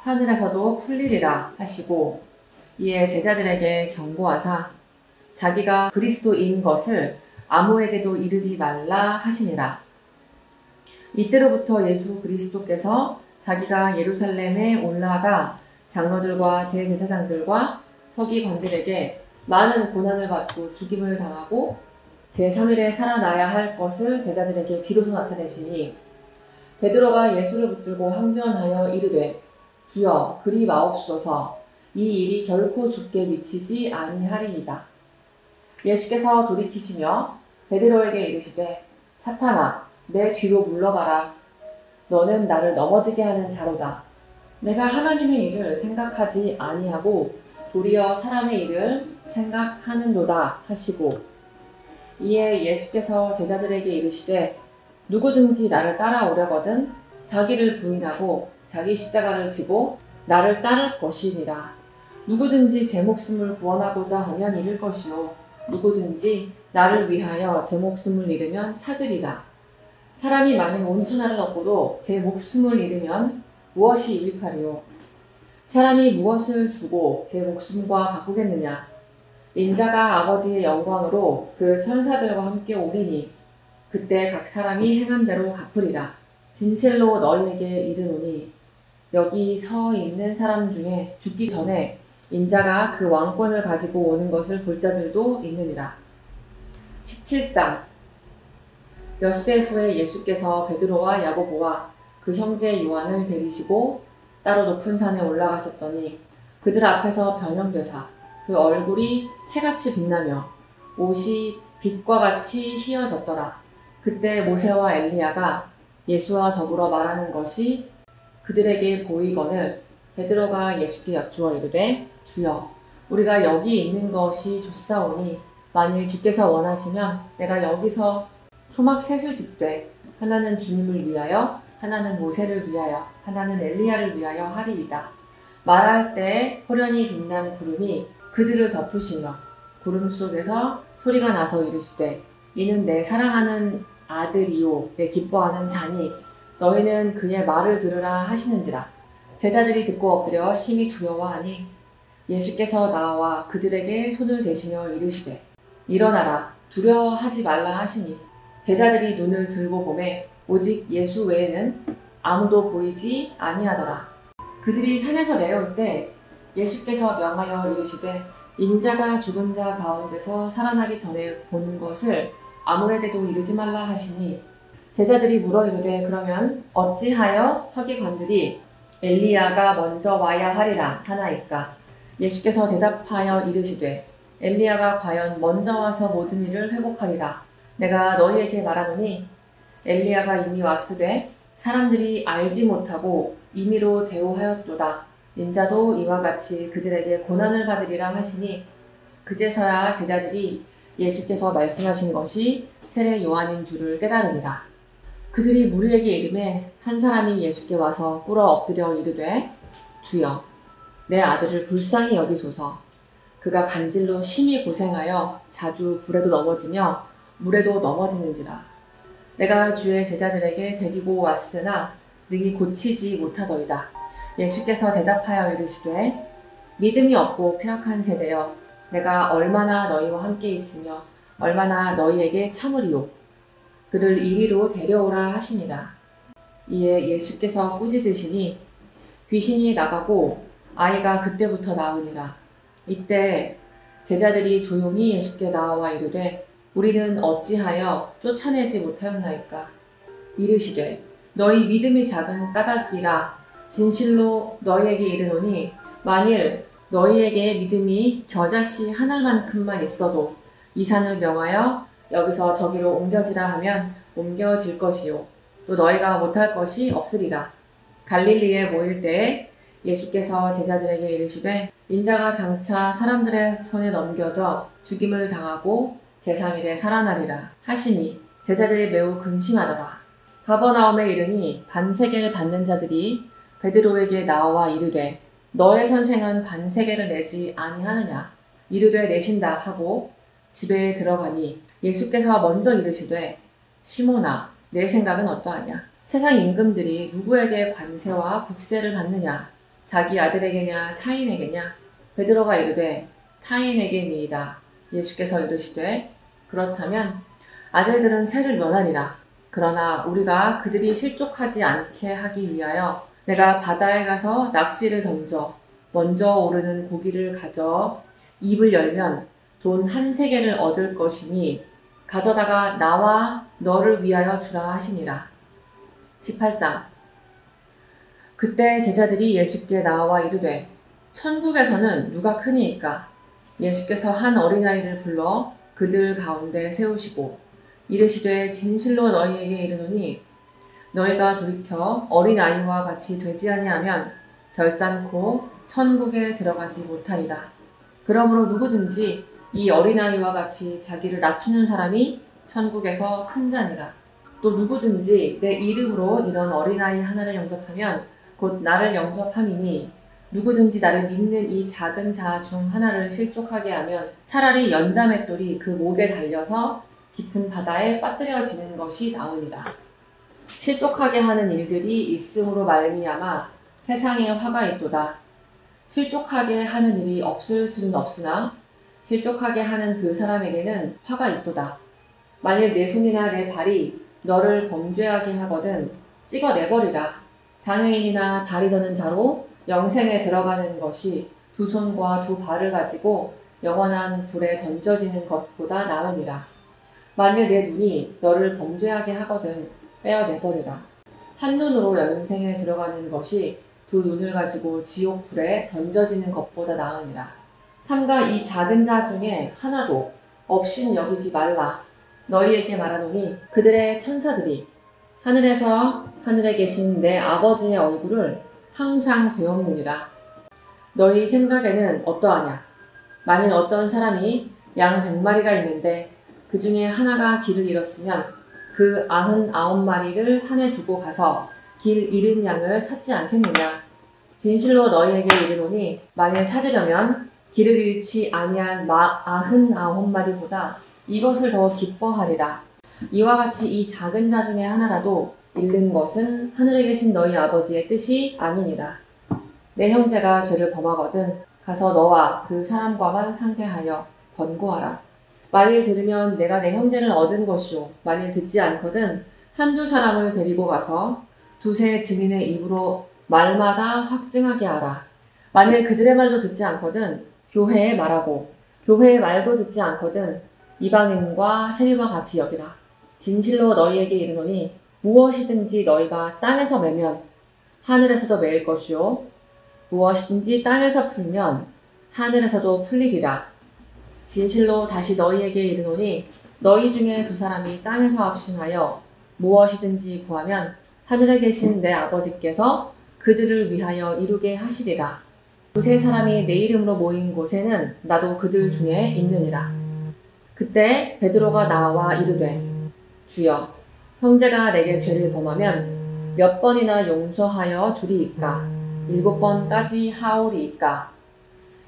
하늘에서도 풀리리라 하시고 이에 제자들에게 경고하사 자기가 그리스도인 것을 아무에게도 이르지 말라 하시니라. 이때로부터 예수 그리스도께서 자기가 예루살렘에 올라가 장로들과 대제사장들과 서기관들에게 많은 고난을 받고 죽임을 당하고 제3일에 살아나야 할 것을 제자들에게 비로소 나타내시니 베드로가 예수를 붙들고 항변하여 이르되 주여 그리 마옵소서 이 일이 결코 주께 미치지 아니하리이다. 예수께서 돌이키시며 베드로에게 이르시되 사탄아 내 뒤로 물러가라. 너는 나를 넘어지게 하는 자로다. 내가 하나님의 일을 생각하지 아니하고 도리어 사람의 일을 생각하는도다 하시고 이에 예수께서 제자들에게 이르시되 누구든지 나를 따라오려거든 자기를 부인하고 자기 십자가를 지고 나를 따를 것이니라. 누구든지 제 목숨을 구원하고자 하면 잃을 것이요 누구든지 나를 위하여 제 목숨을 잃으면 찾으리라. 사람이 만일 온 천하를 얻고도 제 목숨을 잃으면 무엇이 유익하리요? 사람이 무엇을 주고 제 목숨과 바꾸겠느냐? 인자가 아버지의 영광으로 그 천사들과 함께 오리니 그때 각 사람이 행한 대로 갚으리라. 진실로 너희에게 이르노니 여기 서 있는 사람 중에 죽기 전에 인자가 그 왕권을 가지고 오는 것을 볼 자들도 있느니라. 17장 엿새 후에 예수께서 베드로와 야고보와 그 형제 요한을 데리시고 따로 높은 산에 올라가셨더니 그들 앞에서 변형되사 그 얼굴이 해같이 빛나며 옷이 빛과 같이 휘어졌더라. 그때 모세와 엘리야가 예수와 더불어 말하는 것이 그들에게 보이거늘 베드로가 예수께 여쭈어 이르되 주여 우리가 여기 있는 것이 좋사오니 만일 주께서 원하시면 내가 여기서 초막 셋을 짓되 하나는 주님을 위하여 하나는 모세를 위하여 하나는 엘리야를 위하여 하리이다. 말할 때 호련히 빛난 구름이 그들을 덮으시며 구름 속에서 소리가 나서 이르시되 이는 내 사랑하는 아들이요 내 기뻐하는 자니 너희는 그의 말을 들으라 하시는지라. 제자들이 듣고 엎드려 심히 두려워하니 예수께서 나와 그들에게 손을 대시며 이르시되 일어나라 두려워하지 말라 하시니 제자들이 눈을 들고 보매 오직 예수 외에는 아무도 보이지 아니하더라. 그들이 산에서 내려올 때 예수께서 명하여 이르시되 인자가 죽은 자 가운데서 살아나기 전에 본 것을 아무에게도 이르지 말라 하시니 제자들이 물어 이르되 그러면 어찌하여 서기관들이 엘리야가 먼저 와야 하리라 하나이까? 예수께서 대답하여 이르시되 엘리야가 과연 먼저 와서 모든 일을 회복하리라. 내가 너희에게 말하노니 엘리야가 이미 왔으되 사람들이 알지 못하고 임의로 대우하였도다. 인자도 이와 같이 그들에게 고난을 받으리라 하시니 그제서야 제자들이 예수께서 말씀하신 것이 세례 요한인 줄을 깨달으니라. 그들이 무리에게 이르매 한 사람이 예수께 와서 꿇어 엎드려 이르되 주여 내 아들을 불쌍히 여기소서. 그가 간질로 심히 고생하여 자주 불에도 넘어지며 물에도 넘어지는지라. 내가 주의 제자들에게 데리고 왔으나 능히 고치지 못하더이다. 예수께서 대답하여 이르시되 믿음이 없고 폐역한 세대여, 내가 얼마나 너희와 함께 있으며 얼마나 너희에게 참으리요. 그를 이리로 데려오라 하시니라. 이에 예수께서 꾸짖으시니 귀신이 나가고 아이가 그때부터 나으니라. 이때 제자들이 조용히 예수께 나와 이르되 우리는 어찌하여 쫓아내지 못하였나이까. 이르시되 너희 믿음이 작은 까닭이라. 진실로 너희에게 이르노니 만일 너희에게 믿음이 겨자씨 한 알만큼만 있어도 이 산을 명하여 여기서 저기로 옮겨지라 하면 옮겨질 것이요 또 너희가 못할 것이 없으리라. 갈릴리에 모일 때에 예수께서 제자들에게 이르시되 인자가 장차 사람들의 손에 넘겨져 죽임을 당하고 제3일에 살아나리라 하시니 제자들이 매우 근심하더라. 가버나움에 이르니 반세계를 받는 자들이 베드로에게 나와 이르되 너의 선생은 반세계를 내지 아니하느냐. 이르되 내신다 하고 집에 들어가니 예수께서 먼저 이르시되 시몬아 내 생각은 어떠하냐. 세상 임금들이 누구에게 관세와 국세를 받느냐. 자기 아들에게냐 타인에게냐. 베드로가 이르되 타인에게니이다. 예수께서 이르시되 그렇다면 아들들은 세를 면하리라. 그러나 우리가 그들이 실족하지 않게 하기 위하여 내가 바다에 가서 낚시를 던져 먼저 오르는 고기를 가져 입을 열면 돈 한 세겔을 얻을 것이니 가져다가 나와 너를 위하여 주라 하시니라. 18장. 그때 제자들이 예수께 나와 이르되 천국에서는 누가 크니이까. 예수께서 한 어린아이를 불러 그들 가운데 세우시고 이르시되 진실로 너희에게 이르노니 너희가 돌이켜 어린아이와 같이 되지 아니하면 결단코 천국에 들어가지 못하리라. 그러므로 누구든지 이 어린아이와 같이 자기를 낮추는 사람이 천국에서 큰 자니라. 또 누구든지 내 이름으로 이런 어린아이 하나를 영접하면 곧 나를 영접함이니 누구든지 나를 믿는 이 작은 자 중 하나를 실족하게 하면 차라리 연자맷돌이 그 목에 달려서 깊은 바다에 빠뜨려지는 것이 나으니라. 실족하게 하는 일들이 있음으로 말미암아 세상에 화가 있도다. 실족하게 하는 일이 없을 수는 없으나 실족하게 하는 그 사람에게는 화가 있도다. 만일 내 손이나 내 발이 너를 범죄하게 하거든 찍어내버리라. 장애인이나 다리 저는 자로 영생에 들어가는 것이 두 손과 두 발을 가지고 영원한 불에 던져지는 것보다 나으니라. 만일 내 눈이 너를 범죄하게 하거든 빼어내버리라. 한 눈으로 영생에 들어가는 것이 두 눈을 가지고 지옥 불에 던져지는 것보다 나으니라. 삼가 이 작은 자 중에 하나도 없인 여기지 말라. 너희에게 말하노니 그들의 천사들이 하늘에서 하늘에 계신 내 아버지의 얼굴을 항상 배웁느니라. 너희 생각에는 어떠하냐? 만일 어떤 사람이 양 100마리가 있는데 그 중에 하나가 길을 잃었으면 그 99마리를 산에 두고 가서 길 잃은 양을 찾지 않겠느냐? 진실로 너희에게 이르노니 만일 찾으려면 길을 잃지 아니한 99마리보다 이것을 더 기뻐하리라. 이와 같이 이 작은 자 중에 하나라도 잃는 것은 하늘에 계신 너희 아버지의 뜻이 아니니라. 내 형제가 죄를 범하거든 가서 너와 그 사람과만 상대하여 번고하라. 만일 들으면 내가 내 형제를 얻은 것이요 만일 듣지 않거든 한두 사람을 데리고 가서 두세 증인의 입으로 말마다 확증하게 하라. 만일 그들의 말도 듣지 않거든 교회에 말하고 교회의 말도 듣지 않거든 이방인과 세리와 같이 여기라. 진실로 너희에게 이르노니 무엇이든지 너희가 땅에서 매면 하늘에서도 매일 것이요 무엇이든지 땅에서 풀면 하늘에서도 풀리리라. 진실로 다시 너희에게 이르노니 너희 중에 두 사람이 땅에서 합심하여 무엇이든지 구하면 하늘에 계신 내 아버지께서 그들을 위하여 이루게 하시리라. 두세 사람이 내 이름으로 모인 곳에는 나도 그들 중에 있느니라. 그때 베드로가 나와 이르되 주여, 형제가 내게 죄를 범하면 몇 번이나 용서하여 주리이까? 7번까지 하오리이까?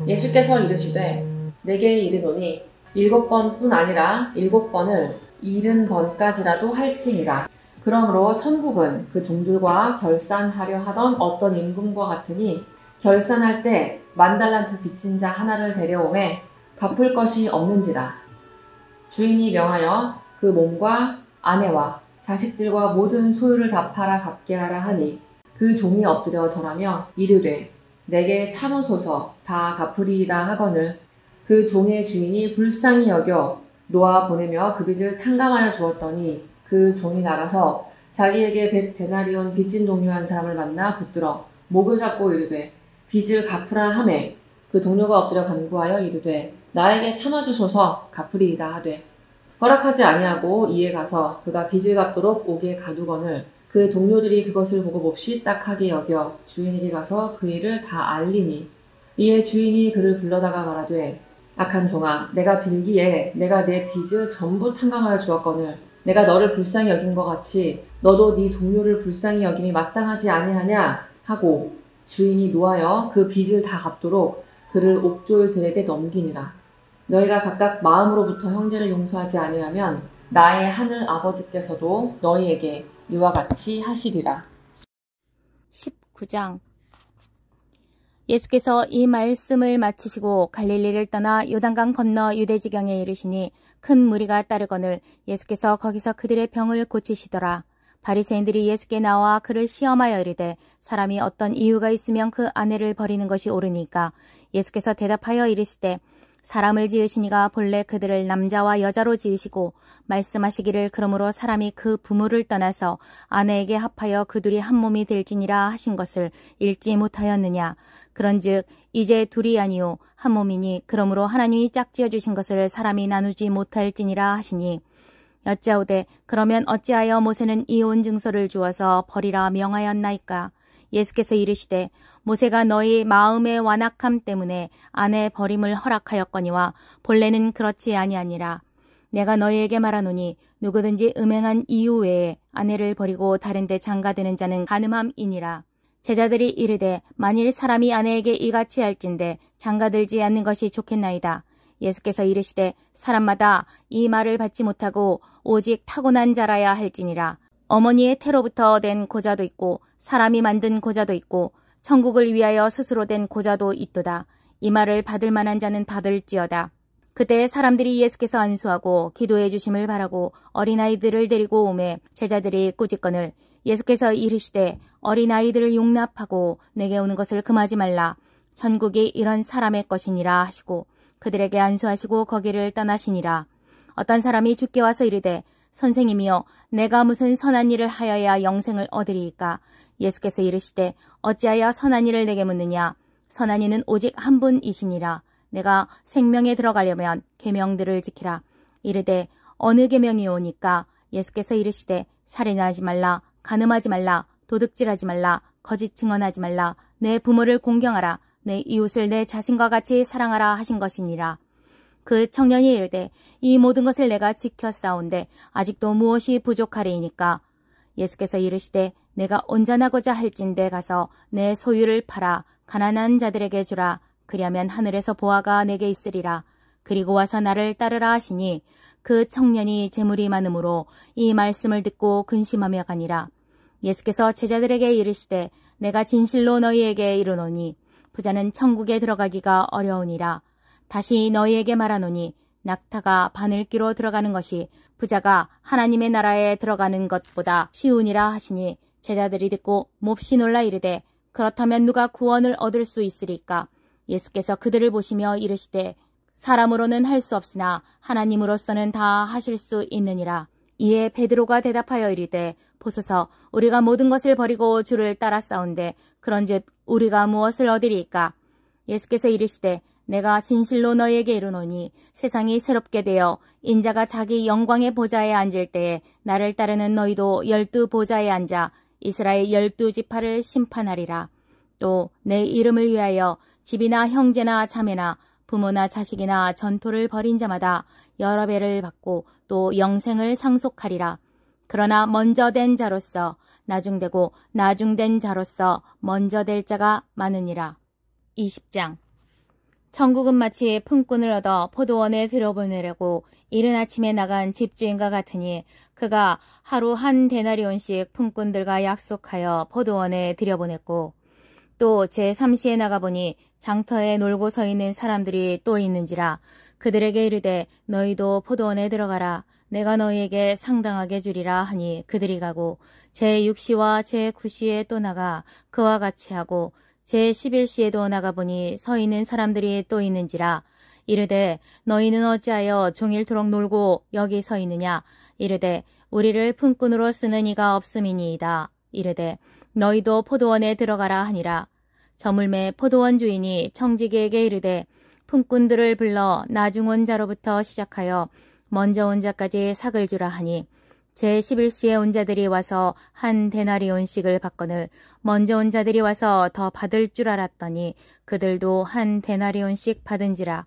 예수께서 이르시되 내게 이르노니 7번뿐 아니라 7번을 70번까지라도 할지니라. 그러므로 천국은 그 종들과 결산하려 하던 어떤 임금과 같으니 결산할 때 10,000달란트 빚진 자 하나를 데려오매 갚을 것이 없는지라. 주인이 명하여 그 몸과 아내와 자식들과 모든 소유를 다 팔아 갚게 하라 하니 그 종이 엎드려 절하며 이르되 내게 참으소서 다 갚으리이다 하거늘 그 종의 주인이 불쌍히 여겨 놓아 보내며 그 빚을 탕감하여 주었더니 그 종이 나가서 자기에게 100데나리온 빚진 동료 한 사람을 만나 붙들어 목을 잡고 이르되 빚을 갚으라 하매 그 동료가 엎드려 간구하여 이르되 나에게 참아주소서 갚으리이다 하되 허락하지 아니하고 이에 가서 그가 빚을 갚도록 옥에 가두거늘 그 동료들이 그것을 보고 몹시 딱하게 여겨 주인에게 가서 그 일을 다 알리니 이에 주인이 그를 불러다가 말하되 악한 종아, 내가 빌기에 내가 내 빚을 전부 탕감하여 주었거늘 내가 너를 불쌍히 여긴 것 같이 너도 네 동료를 불쌍히 여김이 마땅하지 아니하냐 하고 주인이 노하여 그 빚을 다 갚도록 그를 옥졸들에게 넘기니라. 너희가 각각 마음으로부터 형제를 용서하지 아니하면 나의 하늘 아버지께서도 너희에게 이와 같이 하시리라. 19장. 예수께서 이 말씀을 마치시고 갈릴리를 떠나 요단강 건너 유대지경에 이르시니 큰 무리가 따르거늘 예수께서 거기서 그들의 병을 고치시더라. 바리새인들이 예수께 나와 그를 시험하여 이르되 사람이 어떤 이유가 있으면 그 아내를 버리는 것이 옳으니까? 예수께서 대답하여 이르시되 사람을 지으시니가 본래 그들을 남자와 여자로 지으시고 말씀하시기를 그러므로 사람이 그 부모를 떠나서 아내에게 합하여 그 둘이 한 몸이 될지니라 하신 것을 읽지 못하였느냐. 그런즉 이제 둘이 아니요 한 몸이니 그러므로 하나님이 짝지어 주신 것을 사람이 나누지 못할지니라 하시니 여짜오되 그러면 어찌하여 모세는 이혼 증서를 주어서 버리라 명하였나이까? 예수께서 이르시되 모세가 너희 마음의 완악함 때문에 아내 버림을 허락하였거니와 본래는 그렇지 아니하니라. 내가 너희에게 말하노니 누구든지 음행한 이유 외에 아내를 버리고 다른 데 장가드는 자는 간음함이니라. 제자들이 이르되 만일 사람이 아내에게 이같이 할진대 장가들지 않는 것이 좋겠나이다. 예수께서 이르시되 사람마다 이 말을 받지 못하고 오직 타고난 자라야 할지니라. 어머니의 태로부터 된 고자도 있고 사람이 만든 고자도 있고 천국을 위하여 스스로 된 고자도 있도다. 이 말을 받을 만한 자는 받을지어다. 그때 사람들이 예수께서 안수하고 기도해 주심을 바라고 어린아이들을 데리고 오매 제자들이 꾸짖거늘 예수께서 이르시되 어린아이들을 용납하고 내게 오는 것을 금하지 말라. 천국이 이런 사람의 것이니라 하시고 그들에게 안수하시고 거기를 떠나시니라. 어떤 사람이 주께 와서 이르되 선생님이여 내가 무슨 선한 일을 하여야 영생을 얻으리이까? 예수께서 이르시되 어찌하여 선한 일을 내게 묻느냐? 선한 이는 오직 한 분이시니라. 내가 생명에 들어가려면 계명들을 지키라. 이르되 어느 계명이 오니까? 예수께서 이르시되 살인하지 말라, 간음하지 말라, 도둑질하지 말라, 거짓 증언하지 말라, 내 부모를 공경하라, 내 이웃을 내 자신과 같이 사랑하라 하신 것이니라. 그 청년이 이르되 이 모든 것을 내가 지켰사온데 아직도 무엇이 부족하리이니까? 예수께서 이르시되 내가 온전하고자 할진대 가서 내 소유를 팔아 가난한 자들에게 주라. 그리하면 하늘에서 보화가 내게 있으리라. 그리고 와서 나를 따르라 하시니 그 청년이 재물이 많으므로 이 말씀을 듣고 근심하며 가니라. 예수께서 제자들에게 이르시되 내가 진실로 너희에게 이르노니 부자는 천국에 들어가기가 어려우니라. 다시 너희에게 말하노니 낙타가 바늘기로 들어가는 것이 부자가 하나님의 나라에 들어가는 것보다 쉬우니라 하시니 제자들이 듣고 몹시 놀라 이르되 그렇다면 누가 구원을 얻을 수 있으리까? 예수께서 그들을 보시며 이르시되 사람으로는 할 수 없으나 하나님으로서는 다 하실 수 있느니라. 이에 베드로가 대답하여 이르되 보소서 우리가 모든 것을 버리고 주를 따랐사온데 그런즉 우리가 무엇을 얻으리이까? 예수께서 이르시되 내가 진실로 너희에게 이르노니 세상이 새롭게 되어 인자가 자기 영광의 보좌에 앉을 때에 나를 따르는 너희도 12 보좌에 앉아 이스라엘 12 지파를 심판하리라. 또 내 이름을 위하여 집이나 형제나 자매나 부모나 자식이나 전토를 벌인 자마다 여러 배를 받고 또 영생을 상속하리라. 그러나 먼저 된 자로서 나중되고 나중된 자로서 먼저 될 자가 많으니라. 20장. 천국은 마치 품꾼을 얻어 포도원에 들여보내려고 이른 아침에 나간 집주인과 같으니 그가 하루 한 데나리온씩 품꾼들과 약속하여 포도원에 들여보냈고 또 제3시에 나가보니 장터에 놀고 서 있는 사람들이 또 있는지라 그들에게 이르되 너희도 포도원에 들어가라. 내가 너희에게 상당하게 주리라 하니 그들이 가고 제6시와 제9시에 또 나가 그와 같이 하고 제11시에도 나가보니 서 있는 사람들이 또 있는지라 이르되 너희는 어찌하여 종일토록 놀고 여기 서 있느냐. 이르되 우리를 품꾼으로 쓰는 이가 없음이니이다. 이르되 너희도 포도원에 들어가라 하니라. 저물매 포도원 주인이 청지기에게 이르되 품꾼들을 불러 나중 온 자로부터 시작하여 먼저 온 자까지 삭을 주라 하니 제11시에 온 자들이 와서 한 데나리온씩을 받거늘 먼저 온 자들이 와서 더 받을 줄 알았더니 그들도 한 데나리온씩 받은지라.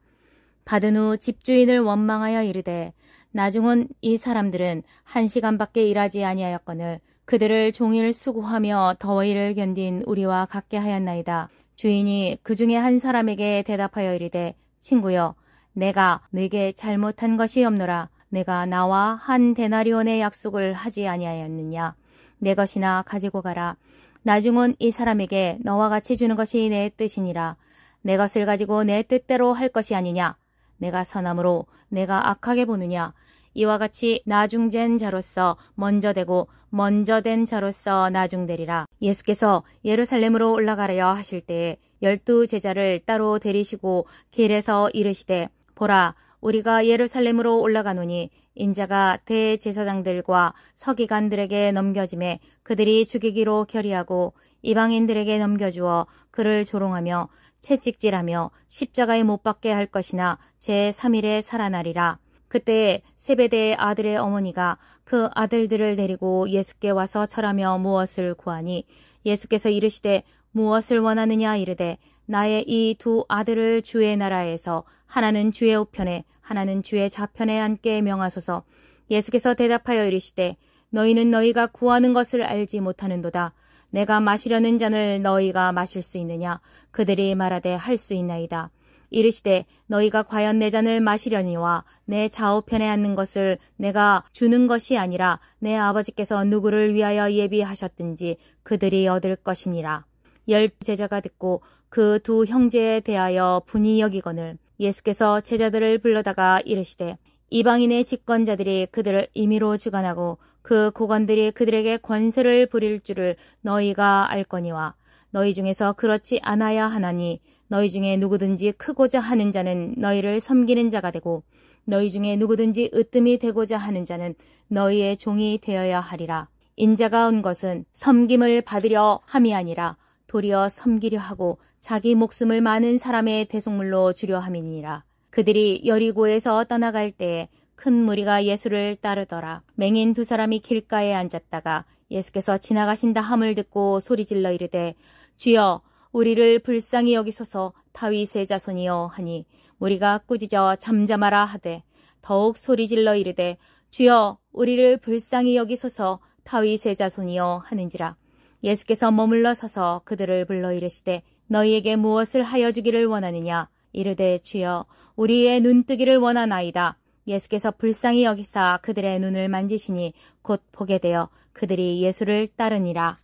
받은 후 집주인을 원망하여 이르되 나중 온 이 사람들은 1시간밖에 일하지 아니하였거늘 그들을 종일 수고하며 더위를 견딘 우리와 같게 하였나이다. 주인이 그 중에 한 사람에게 대답하여 이르되 친구여 내가 네게 잘못한 것이 없노라. 내가 나와 한 데나리온의 약속을 하지 아니하였느냐. 내 것이나 가지고 가라. 나중 온 이 사람에게 너와 같이 주는 것이 내 뜻이니라. 내 것을 가지고 내 뜻대로 할 것이 아니냐. 내가 선함으로 내가 악하게 보느냐. 이와 같이 나중된 자로서 먼저 되고 먼저 된 자로서 나중되리라. 예수께서 예루살렘으로 올라가려 하실 때에 12 제자를 따로 데리시고 길에서 이르시되 보라 우리가 예루살렘으로 올라가노니 인자가 대제사장들과 서기관들에게 넘겨짐에 그들이 죽이기로 결의하고 이방인들에게 넘겨주어 그를 조롱하며 채찍질하며 십자가에 못 박게 할 것이나 제3일에 살아나리라. 그때 세베대의 아들의 어머니가 그 아들들을 데리고 예수께 와서 절하며 무엇을 구하니 예수께서 이르시되 무엇을 원하느냐 이르되 나의 이 2 아들을 주의 나라에서 하나는 주의 우편에 하나는 주의 좌편에 앉게 명하소서. 예수께서 대답하여 이르시되 너희는 너희가 구하는 것을 알지 못하는도다. 내가 마시려는 잔을 너희가 마실 수 있느냐. 그들이 말하되 할 수 있나이다. 이르시되 너희가 과연 내 잔을 마시려니와 내 좌우편에 앉는 것을 내가 주는 것이 아니라 내 아버지께서 누구를 위하여 예비하셨든지 그들이 얻을 것이니라. 10 제자가 듣고 그 2 형제에 대하여 분이 여기거늘 예수께서 제자들을 불러다가 이르시되 이방인의 집권자들이 그들을 임의로 주관하고 그 고관들이 그들에게 권세를 부릴 줄을 너희가 알거니와 너희 중에서 그렇지 않아야 하나니 너희 중에 누구든지 크고자 하는 자는 너희를 섬기는 자가 되고 너희 중에 누구든지 으뜸이 되고자 하는 자는 너희의 종이 되어야 하리라. 인자가 온 것은 섬김을 받으려 함이 아니라 도리어 섬기려 하고 자기 목숨을 많은 사람의 대속물로 주려 함이니라. 그들이 여리고에서 떠나갈 때에 큰 무리가 예수를 따르더라. 맹인 2 사람이 길가에 앉았다가 예수께서 지나가신다 함을 듣고 소리질러 이르되 주여 우리를 불쌍히 여기소서. 다윗의 자손이여 하니 무리가 꾸짖어 잠잠하라 하되 더욱 소리질러 이르되 주여 우리를 불쌍히 여기소서. 다윗의 자손이여 하는지라. 예수께서 머물러 서서 그들을 불러 이르시되 너희에게 무엇을 하여 주기를 원하느냐. 이르되 주여 우리의 눈뜨기를 원하나이다. 예수께서 불쌍히 여기사 그들의 눈을 만지시니 곧 보게 되어 그들이 예수를 따르니라.